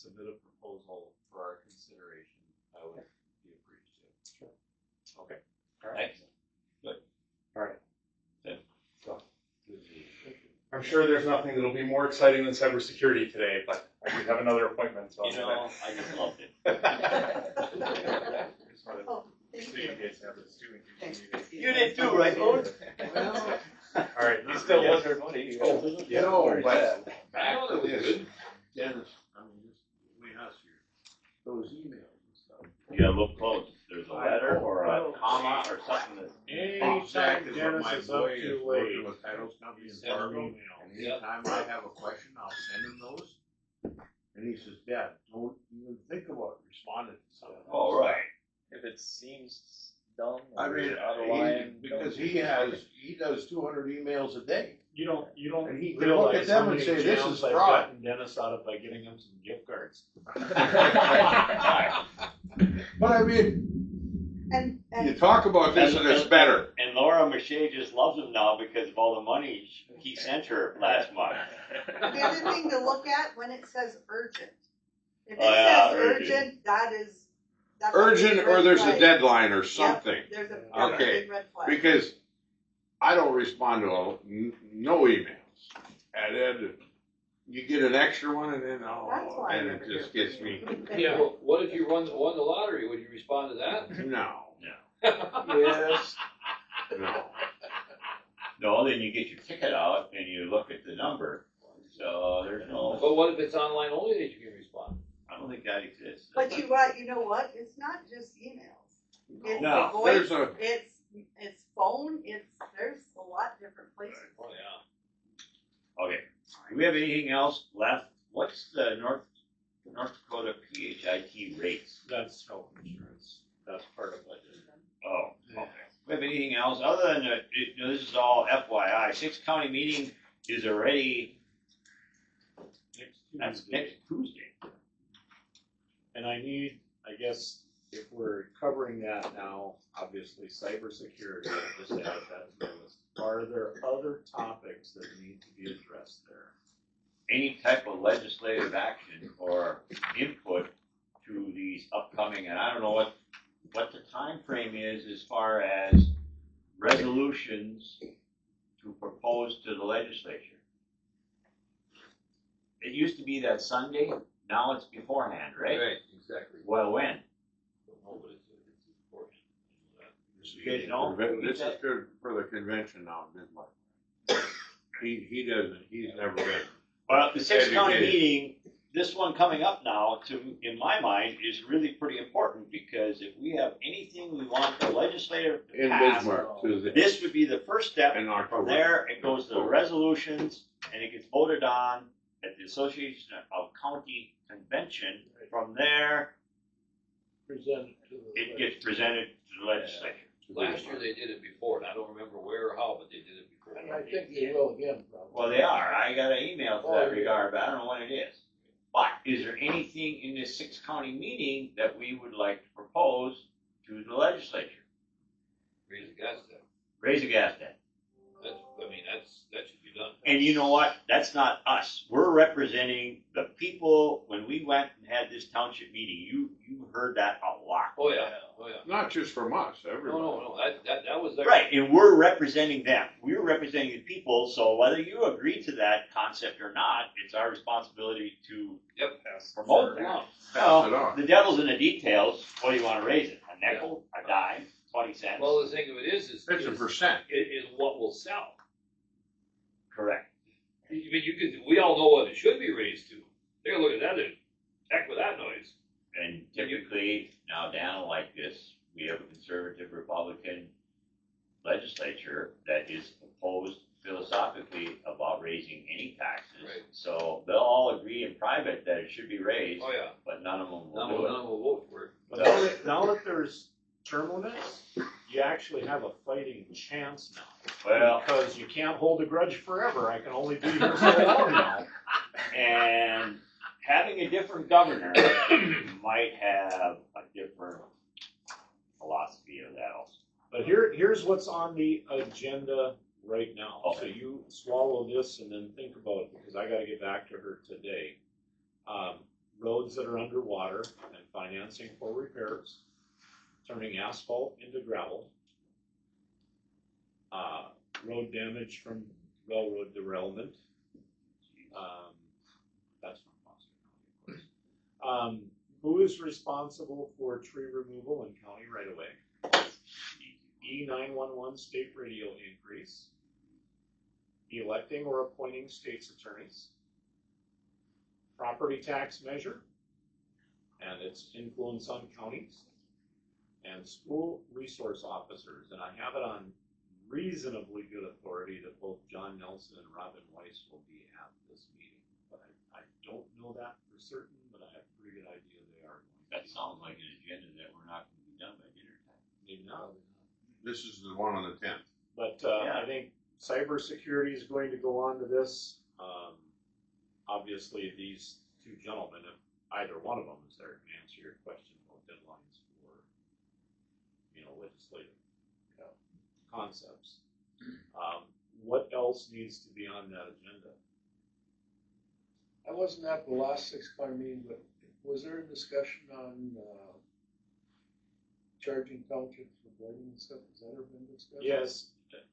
submit a proposal for our consideration, I would be appreciative. Sure. Okay. All right. Excellent. Good. All right. Good. So, I'm sure there's nothing that'll be more exciting than cybersecurity today, but I do have another appointment. So You know, I just loved it. Oh, thank So you. you guys have this too. Thanks. You did too, right, Owen? All right. You still Yes. wonder what he Oh, yeah. No, but Back to this, Dennis, I mean, just between us here, those emails and stuff. Yeah, look close. There's a letter or a comma or something that. Anytime Exactly what Dennis my is up boy is too working late, with titles company in send an Fargo, email. and anytime I have a question, I'll send him those. And he says, Dad, don't even think about responding to something. Oh, right. If it seems dumb I or mean, out of line, because don't- he does 200 emails a day. You don't And he can look at realize them how and many say, "This jams is I've fraud." gotten Dennis out of by getting him some gift cards. But I mean, you And talk about this and it's better. And Laura Mache just loves him now because of all the money he sent her last month. the other thing to look at when it says urgent. If it Oh, yeah, says urgent. urgent, that's a Urgent big or red there's a flag. deadline or Yep, something. there's a Okay, big red flag. Because I don't respond to no emails. And then you get an extra one and then, That's why I and never it just hear gets from me, you. Yeah, well, what if you won the lottery? Would you respond to that? no. Yes. No. No, then you get your ticket out and you look at the number. So there's no, But what if it's online only that you can respond? I don't think that exists. But you know what? It's not just emails. It's No, the voice, there's a- it's phone, there's a lot different places. Oh, yeah. Okay. Do we have anything else left? What's the North Dakota PHIT rates? That's health insurance. That's part of it. Oh, okay. Do we have anything else other than this is all FYI. 6th county meeting is already that's next Tuesday. And I guess, if we're covering that now, obviously cybersecurity, I'll just add that to the list. Are there other topics that need to be addressed there? Any type of legislative action or input to these upcoming, and I don't know what the time frame is as far as resolutions to propose to the legislature. It used to be that Sunday, now it's beforehand, right? Right, exactly. Well, when? No, but it's important. You guys know? This is good for the convention now, Bismarck. He doesn't, he's never been. Well, the 6th county Educated. meeting, this one coming up now, in my mind, is really pretty important because if we have anything we want the legislature to In pass, Bismarck, Tuesday, this would be the first step. in From October. there, it goes to the resolutions and it gets voted on at the Association of County Convention. From there, Presented to the. it gets presented to the legislature. Last year they did it before, and I don't remember where or how, but they did it before. I think they will again, probably. Well, they are. I got an email to that Oh, yeah. regard, but I don't know when it is. But is there anything in this 6th county meeting that we would like to propose to the legislature? Raise the gas tax. Raise the gas tax. That should be done. And you know what? That's not us. We're representing the people. When we went and had this township meeting, you heard that a lot. Oh, yeah, oh, yeah. Not just from us, everybody. No, that was. Right, and we're representing them. We're representing the people, so whether you agree to that concept or not, it's our responsibility to promote it. Pass it Well, on. the devil's in the details. What do you want to raise it? A nickel? A dime? 20 cents? Well, the thing of it is It's a percent. is what will sell. Correct. I mean, we all know what it should be raised to. They're gonna look at that and heck with that noise. And typically, now down like this, we have a conservative Republican legislature that is opposed philosophically about raising any taxes. Right. So they'll all agree in private that it should be raised, Oh, yeah. but none of them will None do of it. them will vote for it. But now that there's term limits, you actually have a fighting chance now. Well, Because you can't hold a grudge forever. I can only be here so long now. and having a different governor might have a different philosophy of that also. But here's what's on the agenda right now. So Okay. you swallow this and then think about it, because I gotta get back to her today. roads that are underwater and financing for repairs, turning asphalt into gravel, road damage from railroad derailment. That's from Foster County, of course. Who is responsible for tree removal in county right away? E911 state radio increase, electing or appointing state's attorneys, property tax measure and its influence on counties, and school resource officers. And I have it on reasonably good authority that both John Nelson and Robin Weiss will be at this meeting. But I don't know that for certain, but I have a pretty good idea they are going to. That sounds like an agenda that we're not gonna be done by dinner time. Maybe not. This is the one on the 10th. But Yeah. I think cybersecurity is going to go on to this. Obviously, these two gentlemen, if either one of them is there, can answer your question about deadlines for, legislative concepts. What else needs to be on that agenda? I wasn't at the last six-car meeting, but was there a discussion on, charging townships for blading and stuff? Has that ever been discussed? Yes,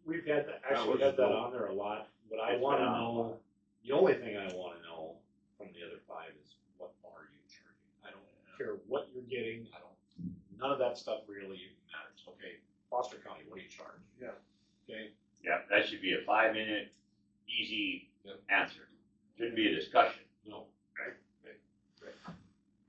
we've had that, actually was had that cool. on there a lot. What I It's wanna been on a know, the only thing I wanna know from the other five is what are you charging? I don't care what you're getting, none of that stuff really matters, okay? Foster County, what do you charge? Yeah. Okay, Yeah, that should be a 5-minute, easy Yep. answer. Shouldn't be a discussion. no,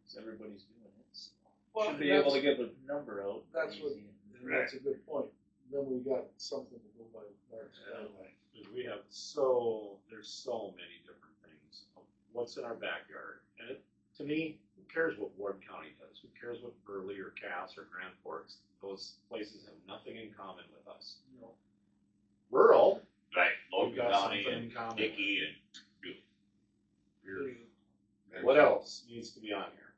So everybody's doing it. So Well, should be able to that's- give a number out. That's what- easy. And that's a good point. Then we got something to go by. because we have there's so many different things. What's in our backyard? And to me, who cares what Ward County does? Who cares what Burley or Cass or Grand Forks? Those places have nothing in common with us. Rural, Right, we've Logan got County something in and common. Dickey and What else needs to be on here?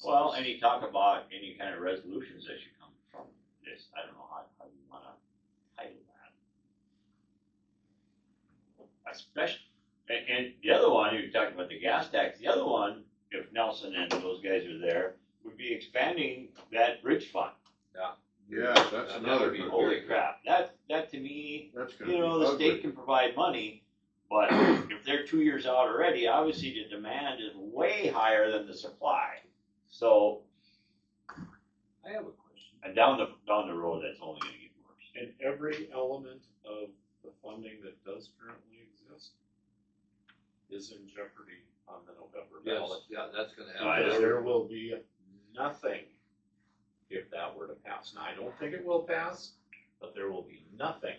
well, and you talk about any kind of resolutions that should come from this. I don't know how you wanna title that. Especially, and the other one, you talked about the gas tax, the other one, if Nelson and those guys are there, would be expanding that bridge fund. Yes, that's That another would be, good holy one. crap, that to me, That's gonna be the ugly. state can provide money, but if they're 2 years out already, obviously the demand is way higher than the supply. So, I have a question. and down the road, that's only gonna get worse. And every element of the funding that does currently exist is in jeopardy on the November ballot. Yeah, that's gonna Because there will be nothing if that were to pass. Now, I don't think it will pass, but there will be nothing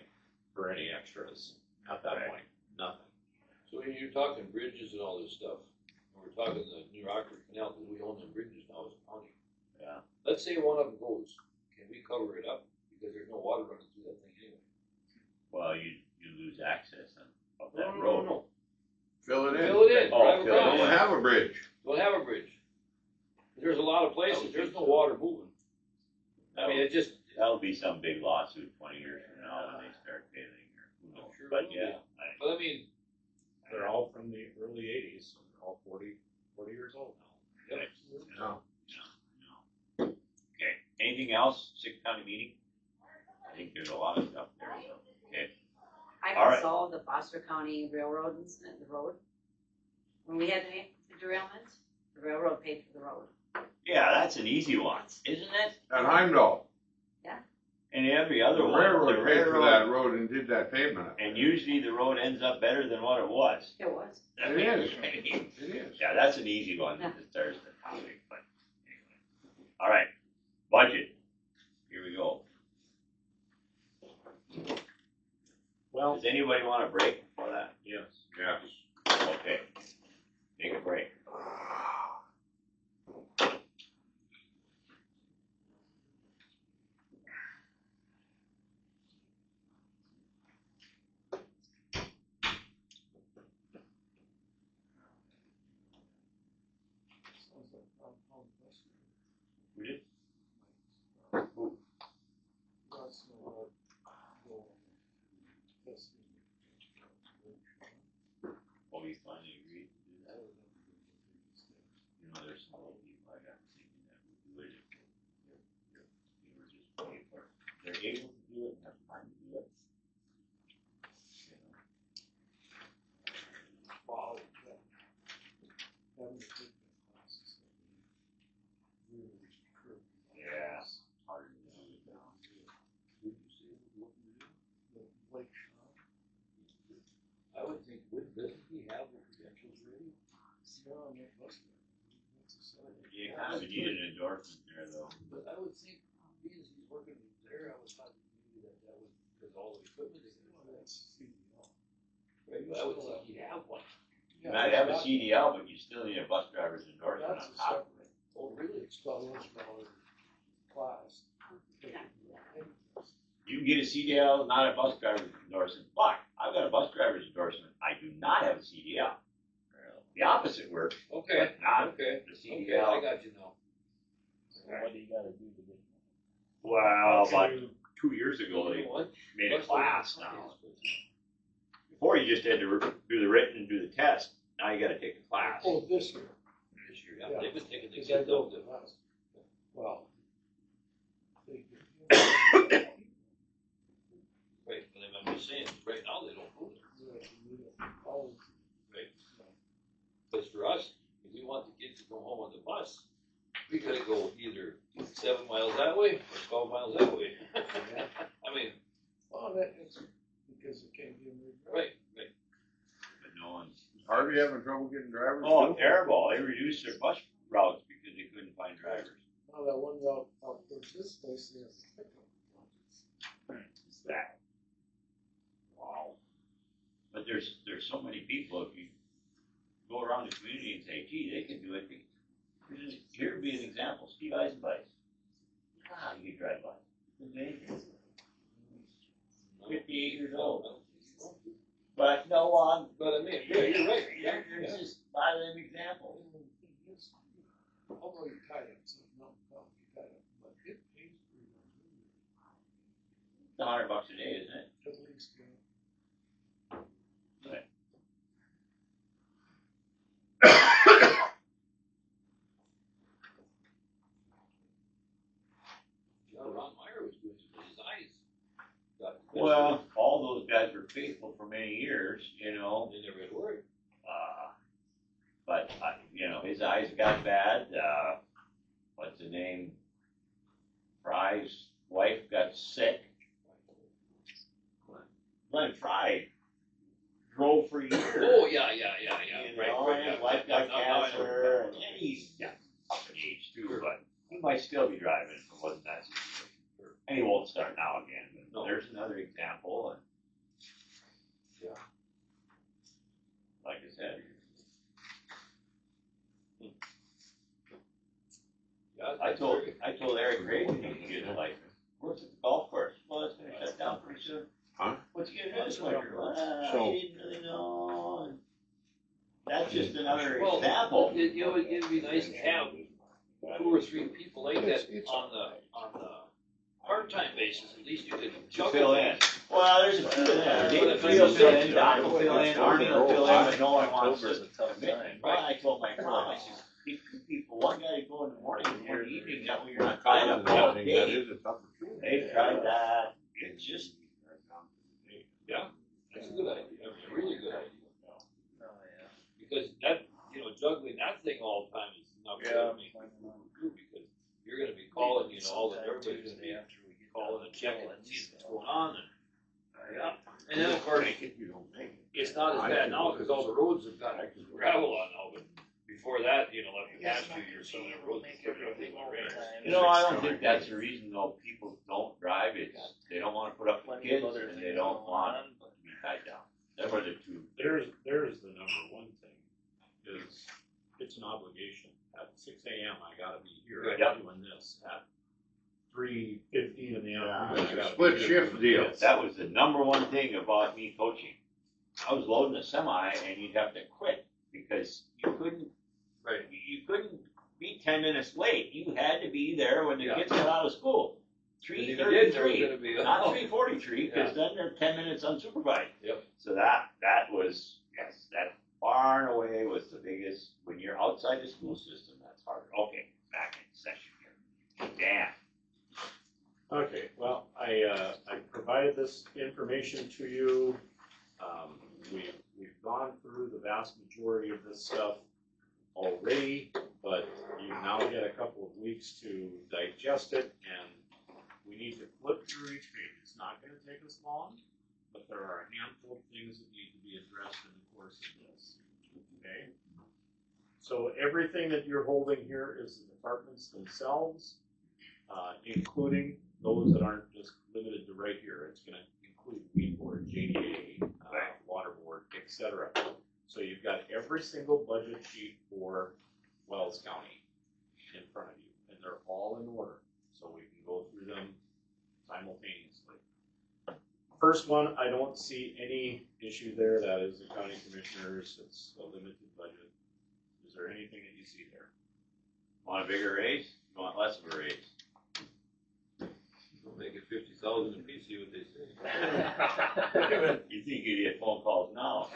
for any extras at that Right. point. Nothing. So when you're talking bridges and all this stuff, and we're talking the New Rockford Canal, because we own them bridges now as a county. Yeah. Let's say one of them goes, can we cover it up? Because there's no water running through that thing anyway. Well, you lose access on No, that no, road. no. Fill it in. Fill it in, Oh, drive fill it Don't across. in. have a bridge. Don't have a bridge. There's a lot of places, there's no water moving. I mean, it just, That'll be some big lawsuit 20 years from now when they start paying, or who knows. Sure But will yeah, but I mean, They're all from the early 80s, so they're all 40 years old now. Right. No. Okay, anything else, Six County meeting? I think there's a lot of stuff there, so, okay. I All right. can solve the Foster County Railroad incident, the road. When we had the derailment, the railroad paid for the road. Yeah, that's an easy one, isn't it? At Heimdall, And every the other one, railroad the paid for that railroad, road and did that pavement up. and usually the road ends up better than what it was. It was. It is. It is. Yeah, that's an easy one that starts the topic, but anyway. All right, budget. Here we go. Well, Does anybody want a break for that? yes. Yes. Okay, take a break. We did? Who? Oh, you finally agreed to do that? smaller people, I got thinking that would do it if they were just paid for it. They're able to do it and have time to do it. You know, Wow. Having to take the classes. Really curb. yeah, it's hard to do it now. Would you say what we do? The Lake Shaw. I would think, doesn't he have the credentials ready? No, I'm not busting. That's a sign. You kind of need an endorsement there though. But I would think, being as he's working there, I was thought maybe that was, because all the equipment is. Well, that's CDL. Right, but I would think he'd have one. You might have a CDL, but you still need a bus driver's endorsement That's on a top of it. separate. Oh, really? It's about $1 class. You can get a CDL, not a bus driver's endorsement, but I've got a bus driver's endorsement. I do not have a CDL. The opposite works, Okay, but not okay, the okay, CDL. I got you now. So what do you gotta do to get? Well, about 2 years ago, You they know what? made a Plus, class there's now. science, Before you just had to do the written and do the test. Now you gotta take the class. Oh, this year. but This year, yeah, Yeah. they've been taking the Because kids I up go to. to last. Well. they- Right, but I'm just saying, right now, they don't move it. Because for us, if we want the kids to go home on the bus, we gotta go either 7 miles that way or 12 miles that way. I mean, Oh, it's because it can't be a right, right. But no one's. Harvey having trouble getting drivers? Oh, too? terrible. They reduced their bus routes because they couldn't find drivers. Oh, that one out towards this place, they have a pickup. It's that. Wow. But there's so many people, if you go around the community and say, gee, they can do it. Here would be an example, Steve Eisenbike. Ah, you could drive by. It's amazing. 58 years old. But no one. But I mean, yeah, you're right. Yeah, There's just a lot of them examples. Although you're tied up, so no, you're tied up, but it pays pretty It's $100 a day, isn't it? well. At least, Right. Ron Meyer was doing it with his eyes. Got Well, all those guys were faithful for many years, you know. They never had to worry. But you know, his eyes got bad. What's the name? Fry's wife got sick. Glenn Fry drove for years. Oh, yeah. You Right, know, right, and yeah, his wife yeah, got now I know. cancer, and he's got up in age too, but he might still be driving if it wasn't that situation. And he won't start now again. But No. there's another example, and Yeah. like I said, Yeah, I told Eric Reagan he could get a license. Works at the golf course. Well, it's gonna shut down pretty soon. Huh? What's he gonna do this winter? Well, So- I didn't really know. And that's just another Well, example. it'd be nice to have 2 or 3 people like that It's on the part-time basis. At least you could To juggle fill in. things. Well, there's a few of them. Dave will fill in, Don will fill in, Arnie will fill in, but no one wants to October's a tough commit. time. Well, I told my mom, I said, pick 2 people, one guy to go in the morning and one in the evening, that way you're not tied up all That day. is a tougher. They've tried that. It's just, Yeah, that's a good idea. A really good idea. Oh, yeah. Because that, juggling that thing all the time is not good. I mean, because you're gonna be calling, all the, everybody's gonna be calling and checking and seeing what's going on and. Yeah, and then of course, it's not as bad now because all the roads have got gravel on now, but before that, like the past few years, some of the roads were pretty rough, they were raised. I don't think that's the reason though people don't drive. It's, they don't wanna put up with kids and they don't want to be tied down. That were the two. There's the number one thing, is it's an obligation. At 6 a.m. I gotta be here, Yep. I'm doing this. At 3:15 in the afternoon, I It's a gotta be split here shift doing deal. this. That was the number one thing about me coaching. I was loading a semi and you'd have to quit because you couldn't, Right. you couldn't be 10 minutes late. You had to be there when the Yeah. kids got out of school. If you did, there was 3:33, gonna be. not 3:43, because then they're 10 minutes unsupervised. Yep. So that was, yes, that far and away was the biggest, when you're outside the school system, that's hard. I provided this information to you. We've gone through the vast majority of this stuff already, but you've now had a couple of weeks to digest it, and we need to flip through each page. It's not gonna take us long, but there are a handful of things that need to be addressed in the course of this, okay? So everything that you're holding here is the departments themselves, including those that aren't just limited to right here. It's gonna include weed board, JDA, water board, etc. So you've got every single budget sheet for Wells County in front of you, and they're all in order, so we can go through them simultaneously. First one, I don't see any issue there. That is the county commissioners. It's a limited budget. Is there anything that you see there? Want a bigger raise? You want less of a raise? We'll make it 50,000 apiece, see what they say. You think you'd get phone calls now?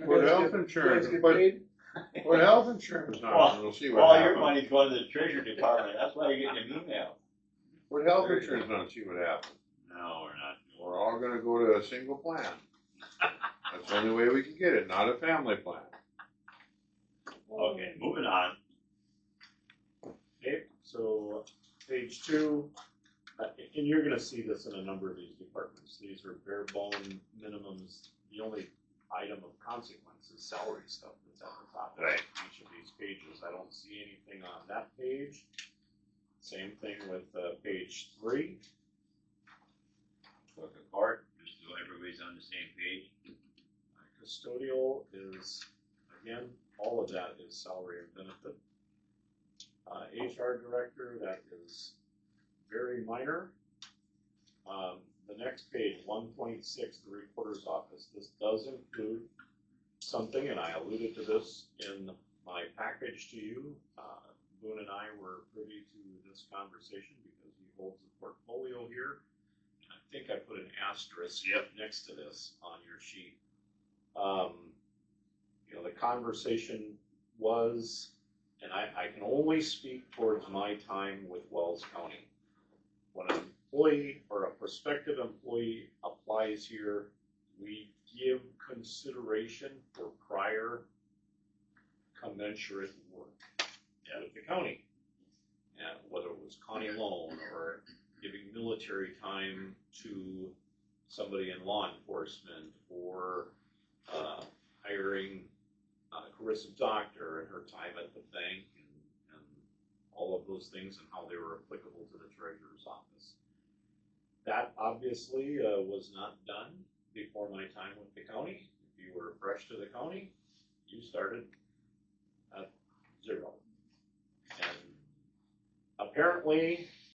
Put health insurance, put health insurance on, we'll see what All your happens. money's going to the treasury department, that's why you're getting an email. Put health insurance on, see what happens. No, we're not. We're all gonna go to a single plan. That's the only way we can get it, not a family plan. Okay, moving on. Okay, so page 2, and you're gonna see this in a number of these departments. These are bare bone minimums. The only item of consequence is salary stuff that's at the top of each of these pages. I don't see anything on that page. Same thing with page 3. Clerk of court, just so everybody's on the same page. Custodial is, again, all of that is salary and benefit. HR director, that is very minor. The next page, 1.6, the recorder's office. This does include something, and I alluded to this in my package to you. Boone and I were privy to this conversation because he holds the portfolio here. I think I put an asterisk next to this on your sheet. You know, the conversation was, and I can only speak towards my time with Wells County. When an employee or a prospective employee applies here, we give consideration for prior commensurate work with the county. And whether it was county loan or giving military time to somebody in law enforcement or hiring Carissa Doctor and her time at the bank and all of those things and how they were applicable to the treasurer's office. That obviously was not done before my time with the county. If you were fresh to the county, you started at 0. And apparently